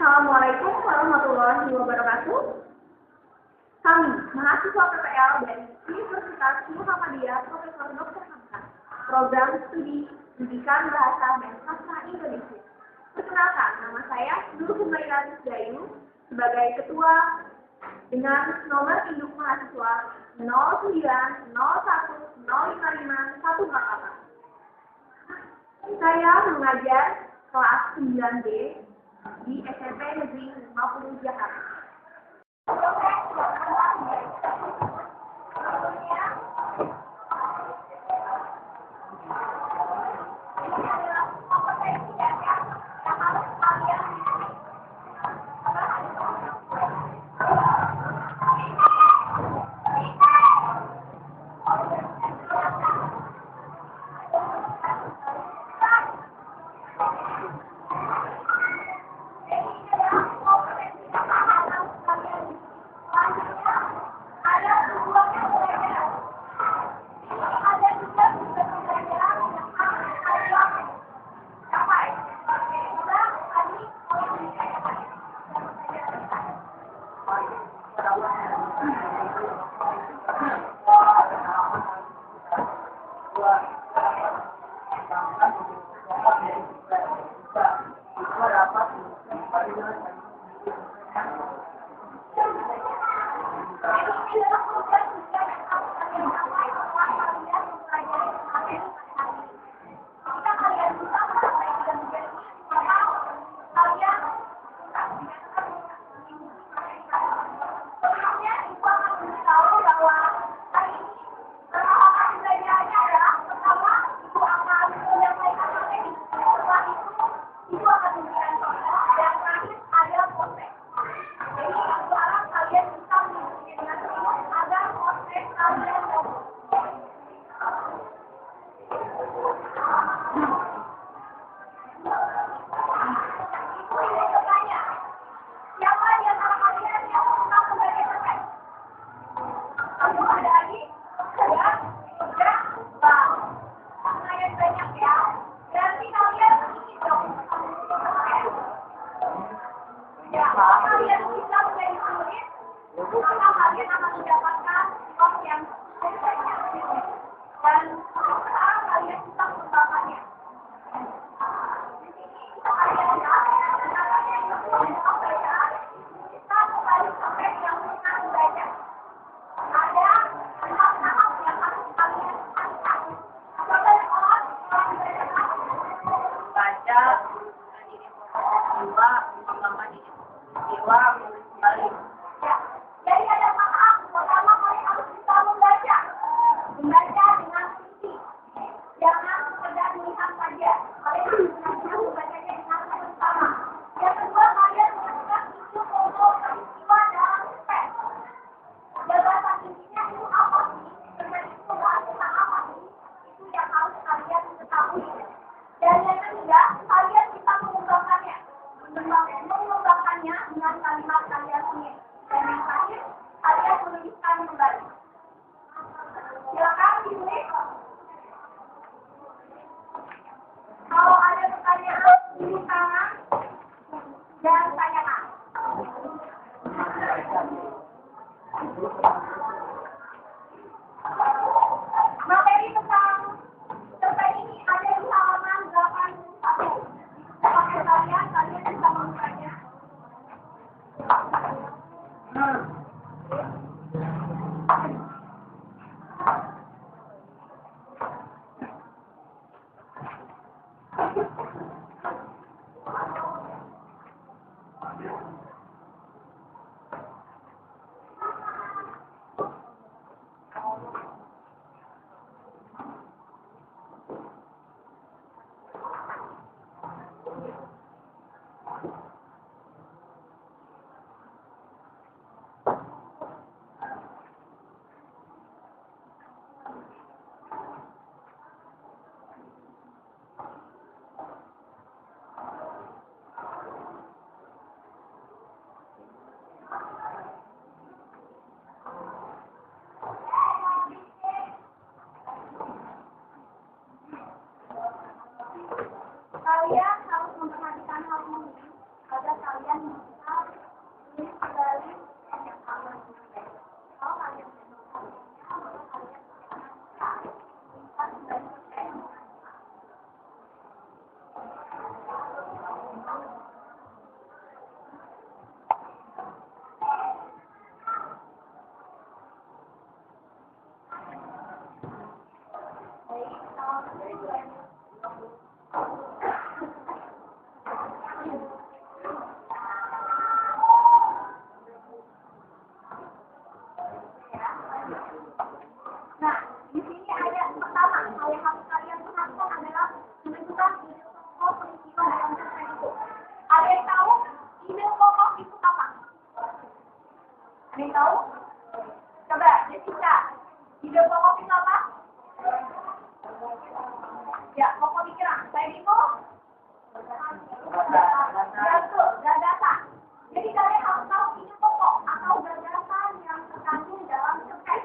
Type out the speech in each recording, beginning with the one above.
Assalamualaikum warahmatullahi wabarakatuh. Kami, mahasiswa PPL dari Universitas Muhammadiyah Profesor Dr. Hamka, Program Studi Pendidikan Bahasa dan Sastra Indonesia. Perkenalkan, nama saya Nur Humaira Tisdayu sebagai Ketua dengan nomor induk mahasiswa 0901055148. Saya mengajar kelas 9B di SMP Negeri 50 Jakarta. pada kalian bisa tulis kembali yang kalian tulis. Kalau kalian nah, di sini ada pertama, hal yang harus kalian perhatikan adalah menentukan ide pokok peristiwa dalam cerpen itu. Ada yang tahu ide pokok itu apa? Ada yang tahu? Coba, Jessica, ide pokok itu apa? Ya, pokok pikiran. Saya itu gagasan. Jadi kalian harus tahu ide pokok atau gagasan yang terkandung dalam cerpen.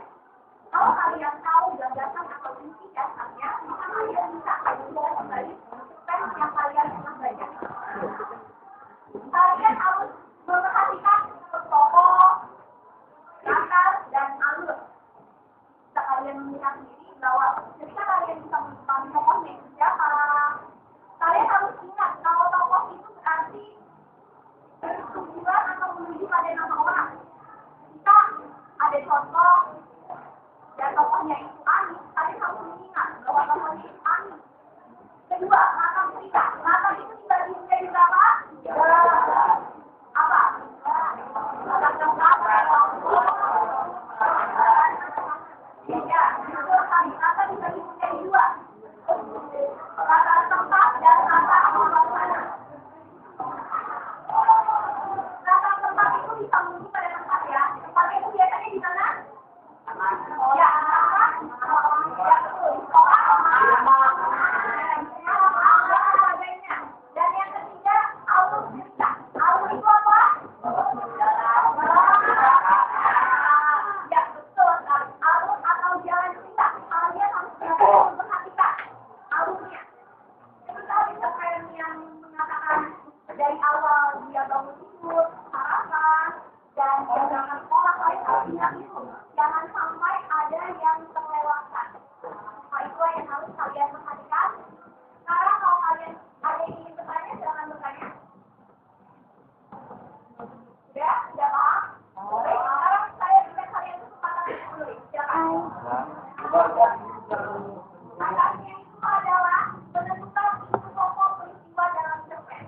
Kalau kalian tahu gagasan atau inti dasarnya, maka kalian bisa membawa kembali cerpen yang kalian pernah baca. Kalian harus memperhatikan tokoh, latar, dan alur. Bisa kalian melihat sendiri bahwa ketika kalian bisa menemukan tokohnya itu siapa, kalian harus ingat kalau tokoh itu berarti bertujuan atau menuju pada nama orang. Jika ada contoh dan tokohnya itu Ani, kalian harus mengingat bahwa tokohnya itu Ani. Kedua, latar cerita. Latar itu dibagi menjadi berapa? Apa? Latar tempat. Ya, betul sekali. Latar dibagi menjadi dua. Latar tempat dan latar mana. Latar tempat itu bisa menuju pada tempat ya. Tempatnya itu biasanya di mana? Ya, ya betul. Dan yang ketiga, alur cerita. Alur itu apa? Ya betul sekali. Alur atau jalan cerita. Kalian harus memperhatikan alurnya. Ketika cerpen yang mengatakan dari awal dia bangun tidur, sarapan, dan dia berangkat sekolah, kalian harus ingat itu. Jangan sampai ada yang terlewatkan. Nah, itulah yang harus kalian perhatikan. Sekarang kalau kalian ada yang ingin bertanya, jangan bertanya. Sudah paham? Baik, sekarang saya berikan kalian kesempatan untuk menulis. Silakan. Langkahnya itu adalah menentukan isu pokok peristiwa dalam cerpen.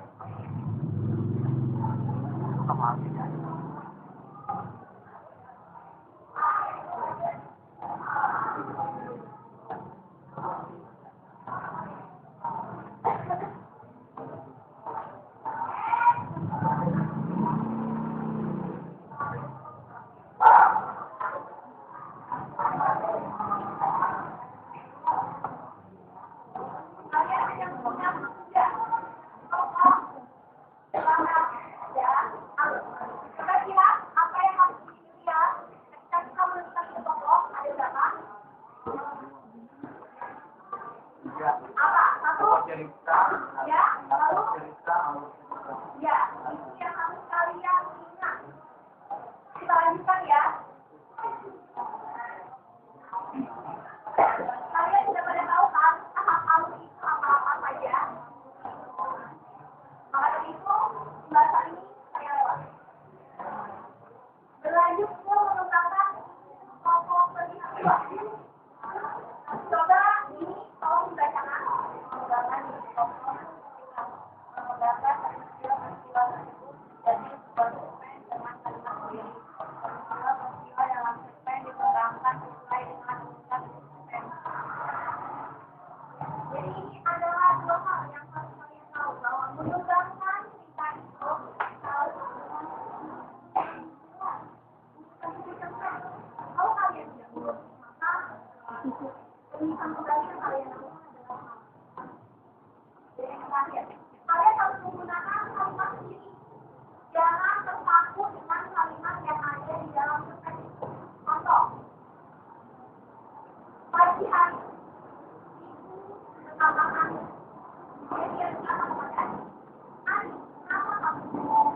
Kalian yang punya pekerja, tokoh, langkah, dan alur. Kira-kira apa yang harus dilihat ketika kita menentukan isu pokok? Ada berapa? Apa? Satu? Ya, lalu? Ya, itu yang harus kalian ingat. Kita lanjutkan ya. Kalian sudah pada tahu kan tahap alur itu apa saja? Maka dari itu, pembahasan ini saya lewat. Berlanjut ke mengembangkan pokok peristiwa. Coba ini tolong dibacakan. Mengembangkan pokok peristiwa. Mengembangkan peristiwa tersebut jadi sebuah cerpen dengan kalimat sendiri. Peristiwa dalam cerpen dikembangkan sesuai dengan urutan cerpen. Jadi ini adalah dua hal yang harus kalian tahu bahwa mengembangkan cerita itu harus kalau kalian tidak mau, maka pilihan kembali yang kalian lakukan adalah jadi yang terakhir, kalian harus menggunakan kalimat sendiri. Jangan terpaku dengan kalimat yang ada di dalam cerpen itu. Contoh, pagi hari bersama Ani. Dia bilang kepada Ani, kenapa kamu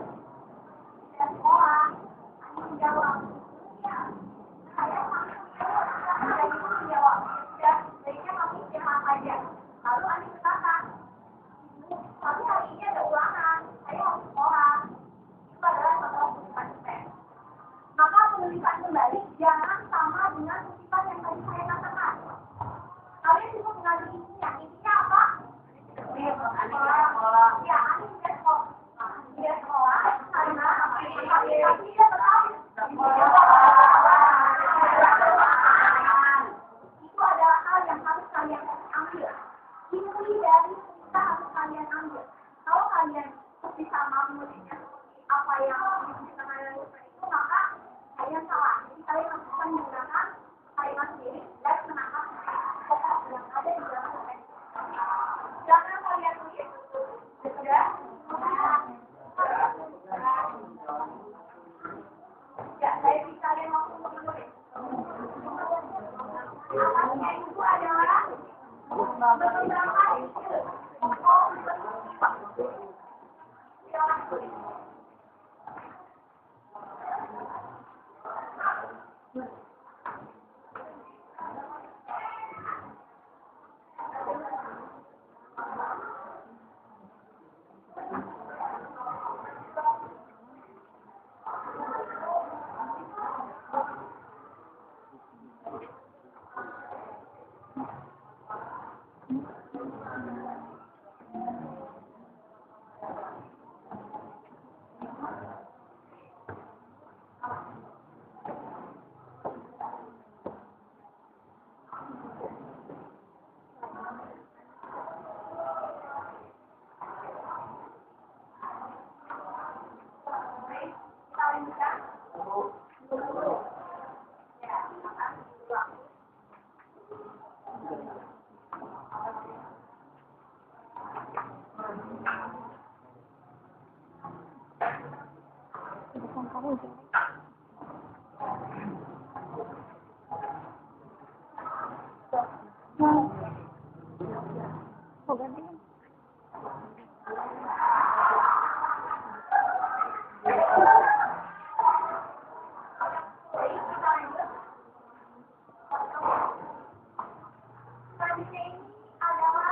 Selanjutnya ini adalah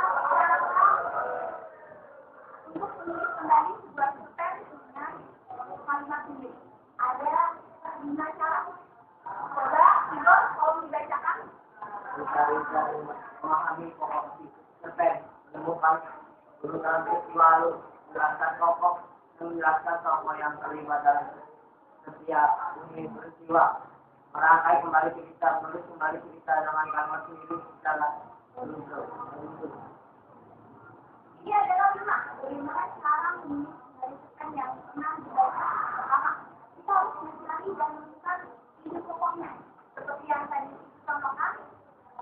untuk menulis kembali sebuah cerpen dengan kalimat sendiri. Ada 5 cara. Coba, Igor, kalau dibacakan. Mencari-cari memahami pokok cerpen, menemukan urutan peristiwa lalu, menjelaskan tokoh, menjelaskan tokoh yang terlibat dalam setiap unit peristiwa, merangkai kembali cerita, menulis kembali cerita dengan kalimat sendiri secara berunsur. Ini adalah 5. Bagaimana cara menulis dari cerpen yang pernah dibaca. Pertama, kita harus mencari dan menemukan ide pokoknya. Seperti yang tadi dicontohkan,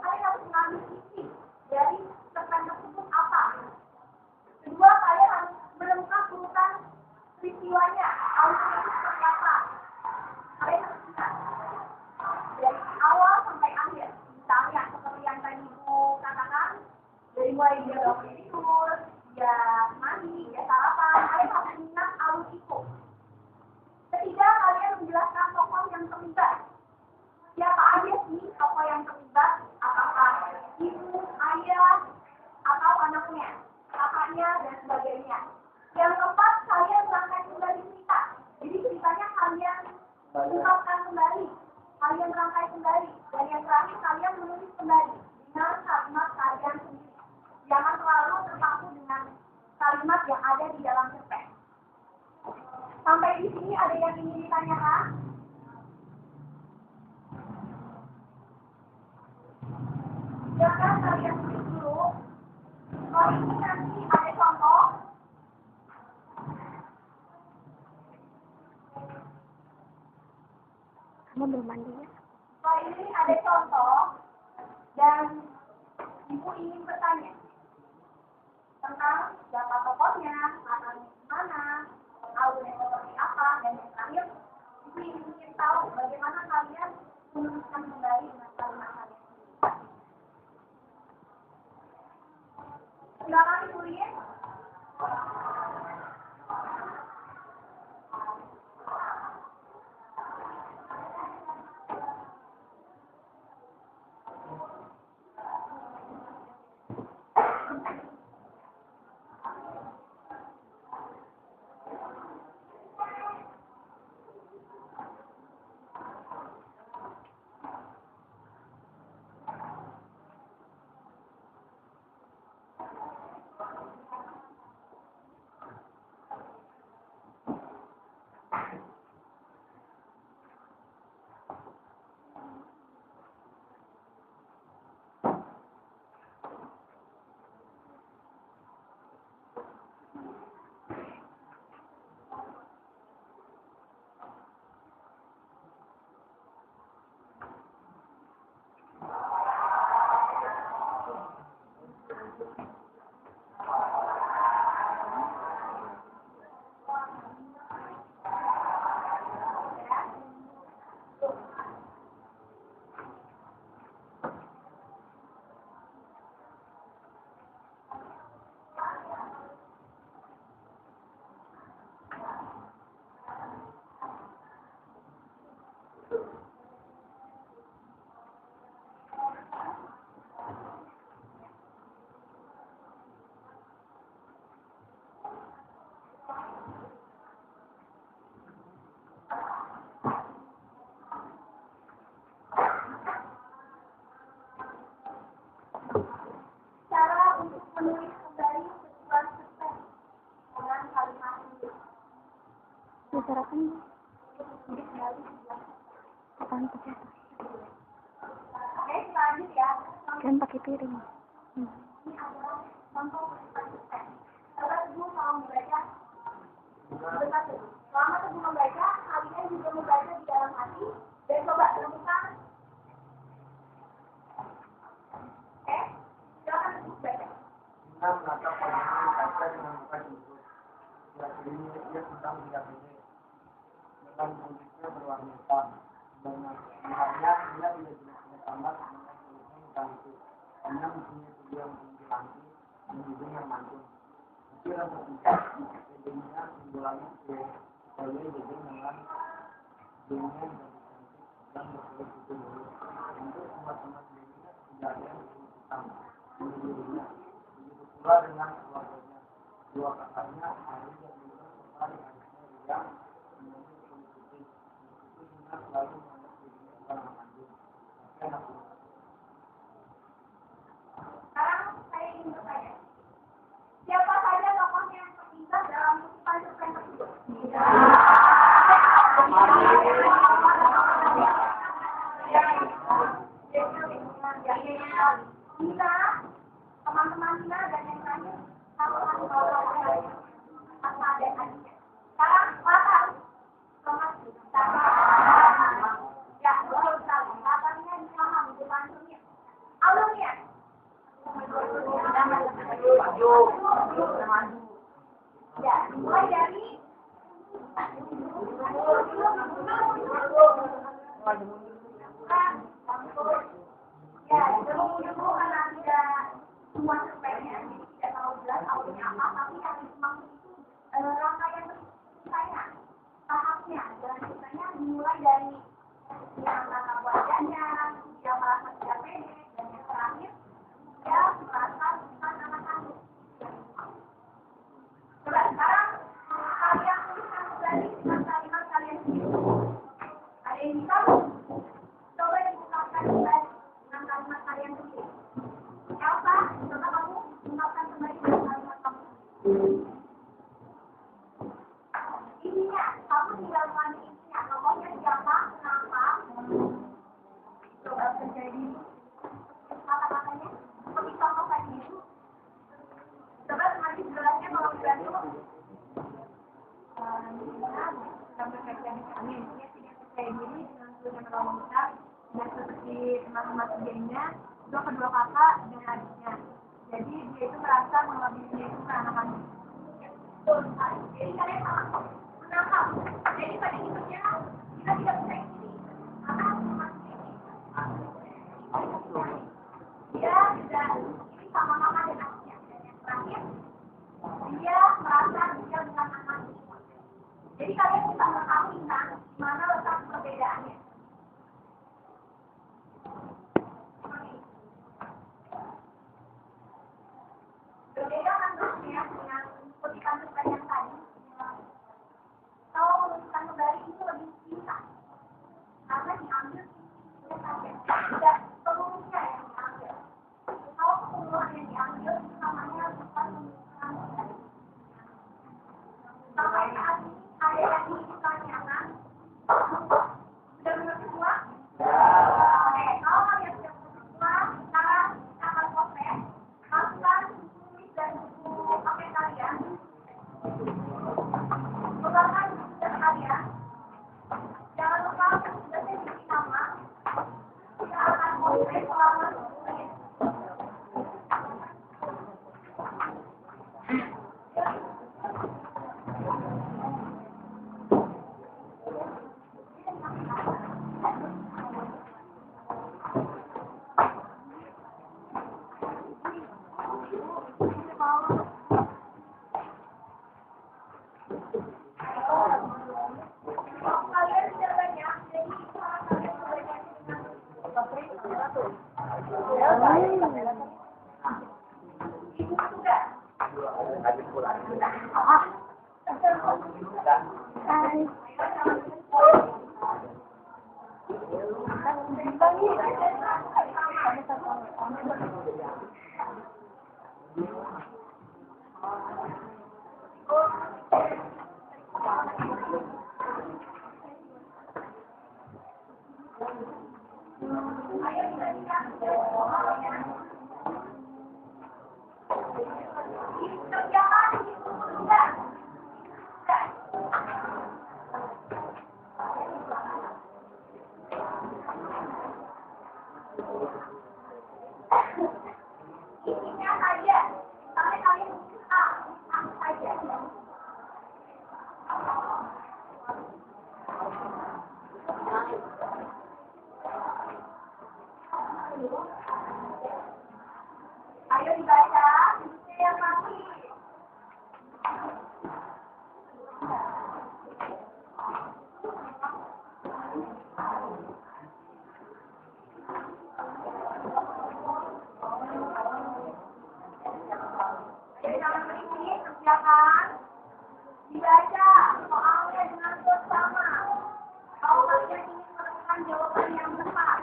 kalian harus mengambil isi dari cerpen tersebut apa. Kedua, kalian harus menemukan urutan peristiwanya, alurnya itu seperti apa. Kalian harus bisa dari awal sampai akhir. Misalnya seperti yang tadi Ibu katakan, dari mulai dia bangun tidur, dia mandi, dia sarapan, kalian harus mengingat alur itu. Ketiga, kalian menjelaskan tokoh yang terlibat. Siapa aja sih tokoh yang terlibat? Apakah ibu, ayah, atau anaknya, kakaknya, dan sebagainya. Yang keempat, kalian merangkai kembali cerita. Jadi ceritanya kalian ungkapkan kembali, kalian rangkai kembali. Dan yang terakhir, kalian menulis kembali dengan kalimat kalian sendiri. Jangan terlalu terpaku dengan kalimat yang ada di dalam cerpen. Sampai di sini ada yang ingin ditanyakan? Silakan kalian tulis dulu. Kalau ini nanti ada contoh. Kamu belum mandi ya? Kalau ini ada contoh dan Ibu ingin bertanya tentang siapa tokohnya, latarnya gimana, alurnya seperti apa, dan yang terakhir Ibu ingin tahu bagaimana kalian menuliskan kembali dengan kalimat kalian. Silakan Ibu lihat. Bicarakan apaan pakai apa? Oke, lanjut ya. Kan pakai piring. Ini adalah contoh konsisten. Coba Ibu mau membaca satu. Selama Ibu membaca, kalian juga membaca di dalam hati dan coba temukan. Oke, silakan Ibu baca. Kita menatap pandangan kaca dengan muka jujur. Surat ini dia tentang dia ini. Dengan kulitnya berwarna hitam. Dan melihatnya dia tidak jelas amat dengan kulitnya hitam itu. Hanya mempunyai tubuh yang tinggi langit dan hidung yang mancung. Kira ketika jadinya simulasi sebagai jadi dengan dunia dan berkulit itu dulu. Untuk teman-teman dirinya tidak ada yang tentang dirinya. Begitu pula dengan keluarganya. Dua kakaknya hari yang juga tertarik adiknya yang menjadi politik. Itu juga selalu menganggap dirinya orang maju. Tapi anak Sekarang saya ingin bertanya, siapa saja tokohnya yang terlibat dalam musical cerpen tersebut? Nina, teman-teman Nina dan yang lain sama ada adiknya. Sekarang latar, ya, betul sekali. Latarnya dipaham, dipantunya. Alurnya. Ya, mulai dari ya, dulu karena tidak semua cerpennya, jadi tidak tahu jelas alurnya apa, tapi yang dimaksud itu rangkaian ceritanya, tahapnya, dan ceritanya dimulai dari yang kata wajahnya, dia merasa tidak pede, dan yang terakhir dia merasa bukan anak kandung. Coba sekarang kalian tuliskan kembali dengan kalimat kalian sendiri. Ada yang bisa? Coba diungkapkan kembali dengan kalimat kalian sendiri. Elsa, coba kamu ungkapkan kembali dengan kalimat kamu. Intinya, kamu tinggal mengambil intinya. Tokohnya siapa, kenapa? Coba terjadi kata-katanya. Seperti contoh tadi itu. Coba semakin jelasnya kalau dibantu. Sampai kajian kami, dia tidak percaya diri dengan seluruh wanita dan seperti teman-teman kerjanya, itu kedua kakak dan adiknya. Jadi dia itu merasa bahwa dirinya itu anak kandung. Betul sekali. Jadi kalian salah menangkap. Jadi pada intinya kita tidak percaya diri karena masih dia tidak ini sama mama dan adiknya. Dan yang terakhir dia merasa dia bukan anak. Jadi kalian bisa mengetahui kan mana letak perbedaannya. Berbeda kan terusnya dengan kutipan cerpen yang tadi. Kalau menuliskan kembali itu lebih singkat karena diambil sisi saja, tidak seluruhnya yang diambil. Kalau keseluruhan yang diambil namanya bukan menuliskan kembali. Sampai saat ini ada yang ingin ditanyakan? Sudah mengerti semua? Oke, kalau kalian sudah mengerti semua, sekarang kita akan proses. Masukkan buku tulis dan buku apa kalian. Bukakan buku dan kalian. Jangan lupa sudah diberi nama. Kita akan proses selama 10 menit. Kalian tidak banyak, jadi salah kalian banyak. Ibu sudah. Hai. Kerjakan itu sudah. Isinya saja, sampai kalian bisa saja. ini kerjakan, dibaca soalnya dengan bersama. Kalau kalian ingin menemukan jawaban yang tepat.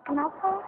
Kenapa?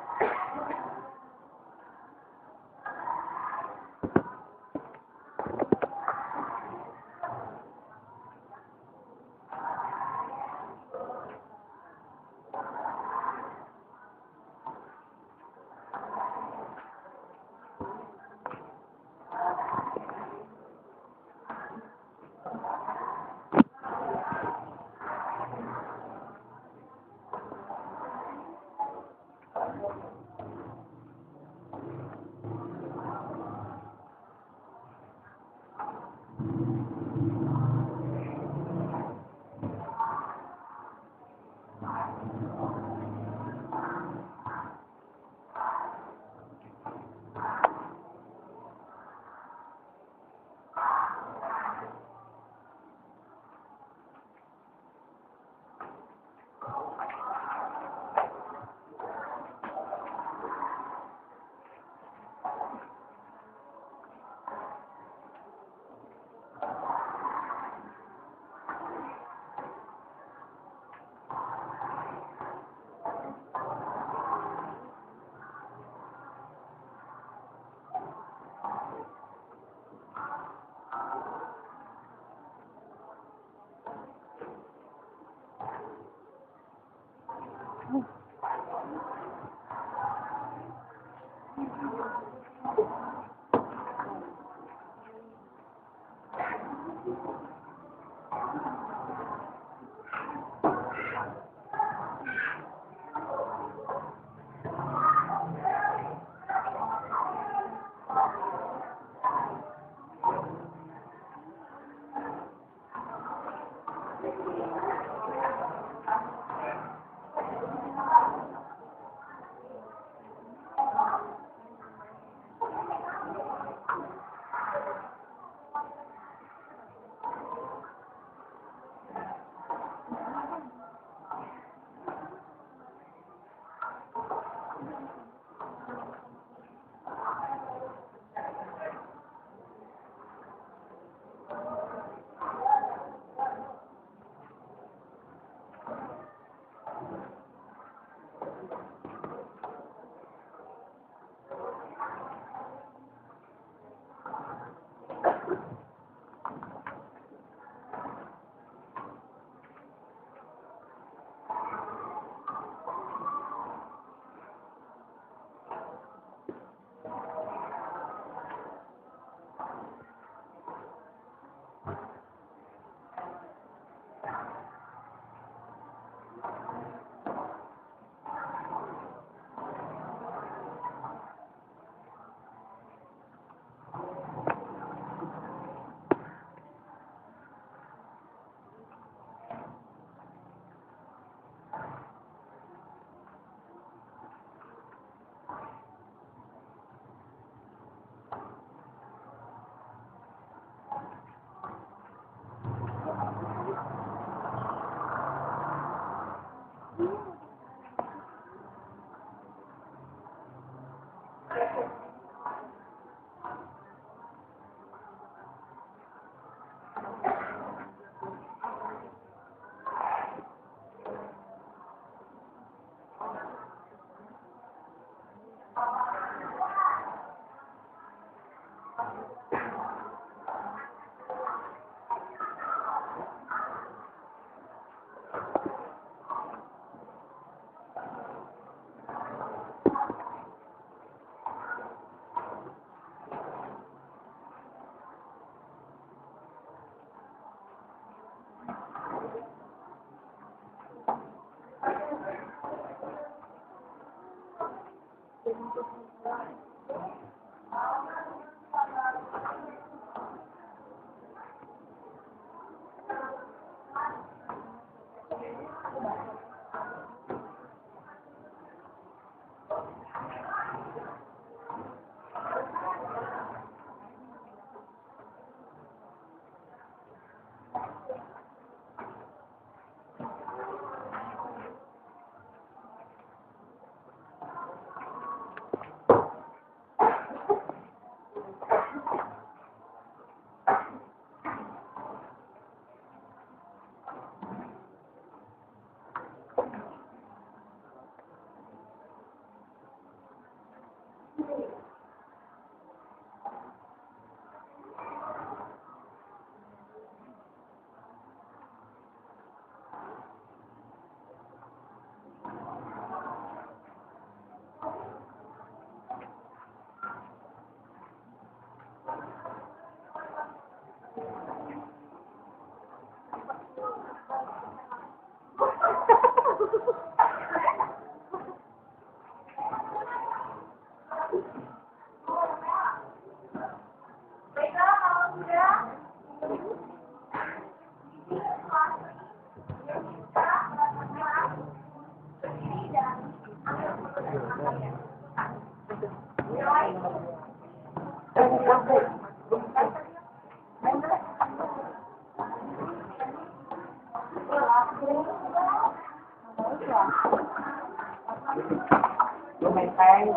Teng.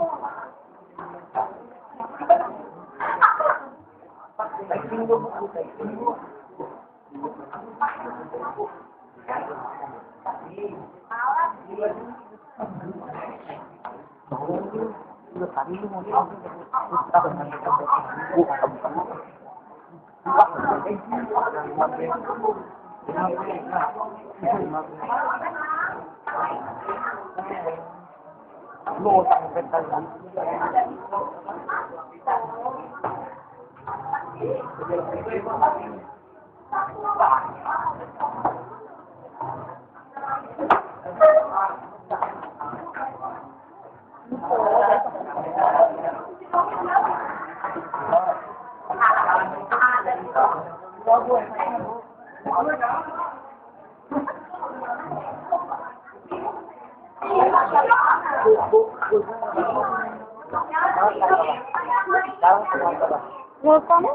Texting dulu, texting dulu. Tadi lu mau lu sampai tadi. Welcome.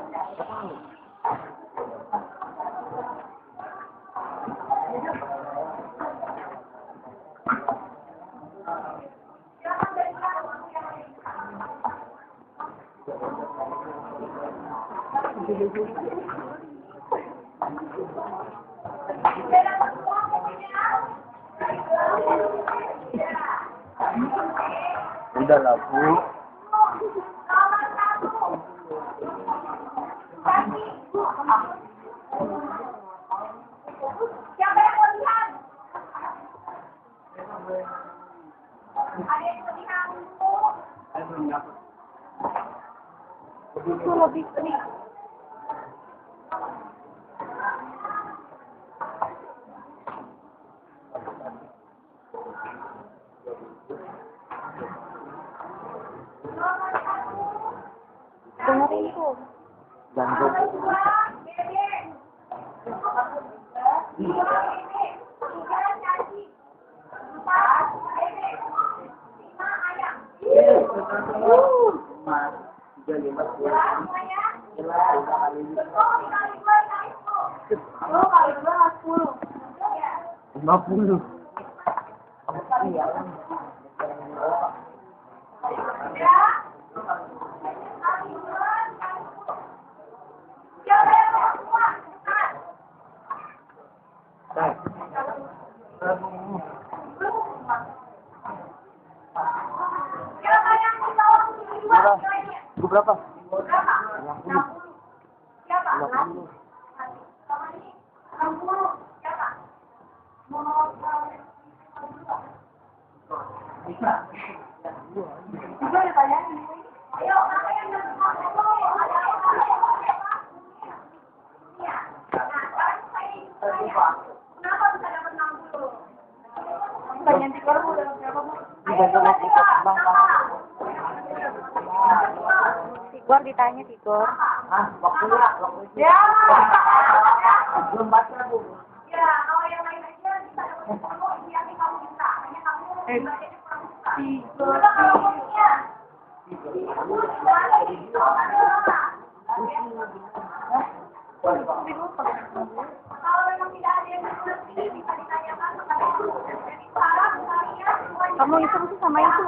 Udah lah, Bu. Siapa yang mau lihat? Ada yang mau lihat? Itu lebih nih. Dengerin tuh. Ganggu. Mas, 50. Berapa? 50. Siapa? 50. 60. Siapa? Juga ada tanyaan. Ayo, apa yang kenapa bisa dapat 60? Tanyaan tikor mau dapat berapa, Bu? Tigor ditanya Tigor. Ah, waktu Ya. belum baca, Bu. Ya, kalau yang lain aja bisa dapat 10, ini yang kamu bisa. Hanya kamu bacanya kurang suka. Coba kalau ngomongnya. Kalau memang tidak ada yang mengerti, bisa ditanyakan kepada guru. Jadi sekarang kalian semuanya. Kamu iseng sih sama itu.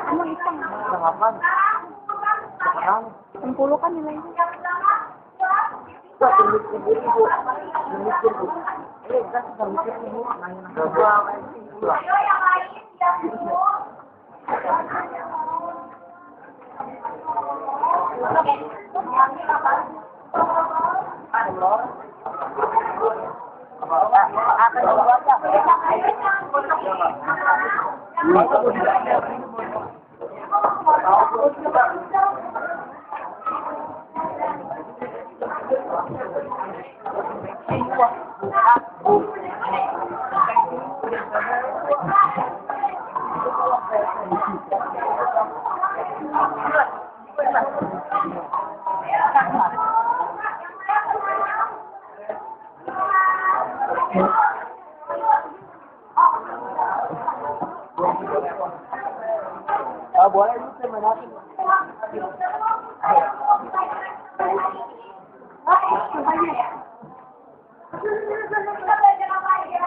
Kamu iseng. Kapan? Sekarang. 60 kan nilainya. Yang pertama, Enggak mikir Bu. Mikir Bu. Kan sudah mikir Bu. Nanya. ayo yang lain yang dulu. Ada lor. Apa yang baca? Boleh lu temenan. Kita belajar apa ya?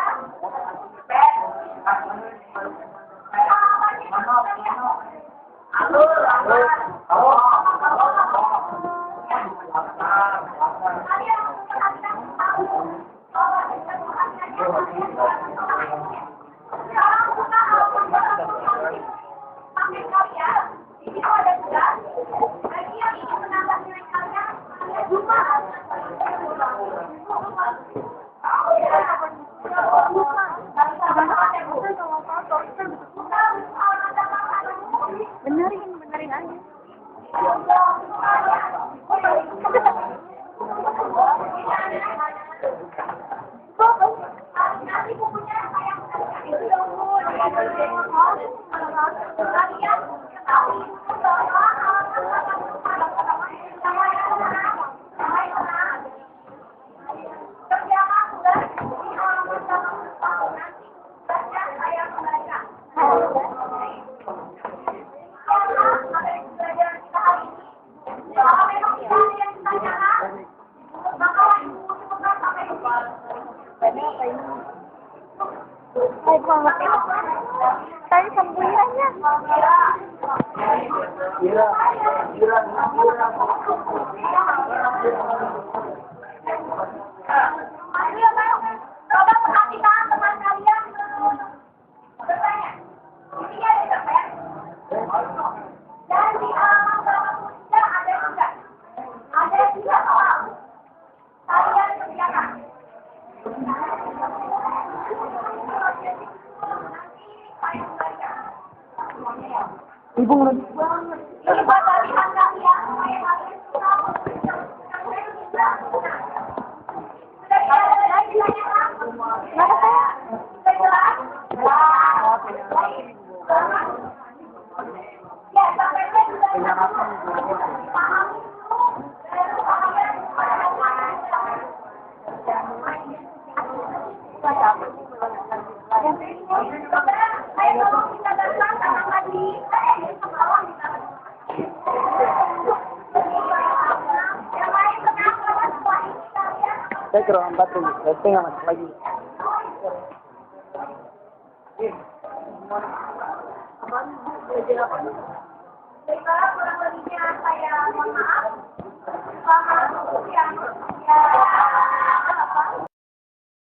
Benerin aja. Ay, banget itu. Tadi sembuhannya. Coba perhatikan teman kalian. Bertanya, ini ada cerpen. Dan di halaman berapa ada juga. Ada 3 soal. Kalian kerjakan. Ibu ngerti. Ini buat latihan kalian. Kenapa saya? Sudah jelas? Ya, sampai sudah paham. Ayo tolong kita datang tangan lagi. Ke bawah kita. Yang lain tenang, kalau setelah ini kalian. Saya ke ruangan baterai, saya nggak masuk lagi. Baiklah, kurang lebihnya saya mohon maaf. Selamat siang.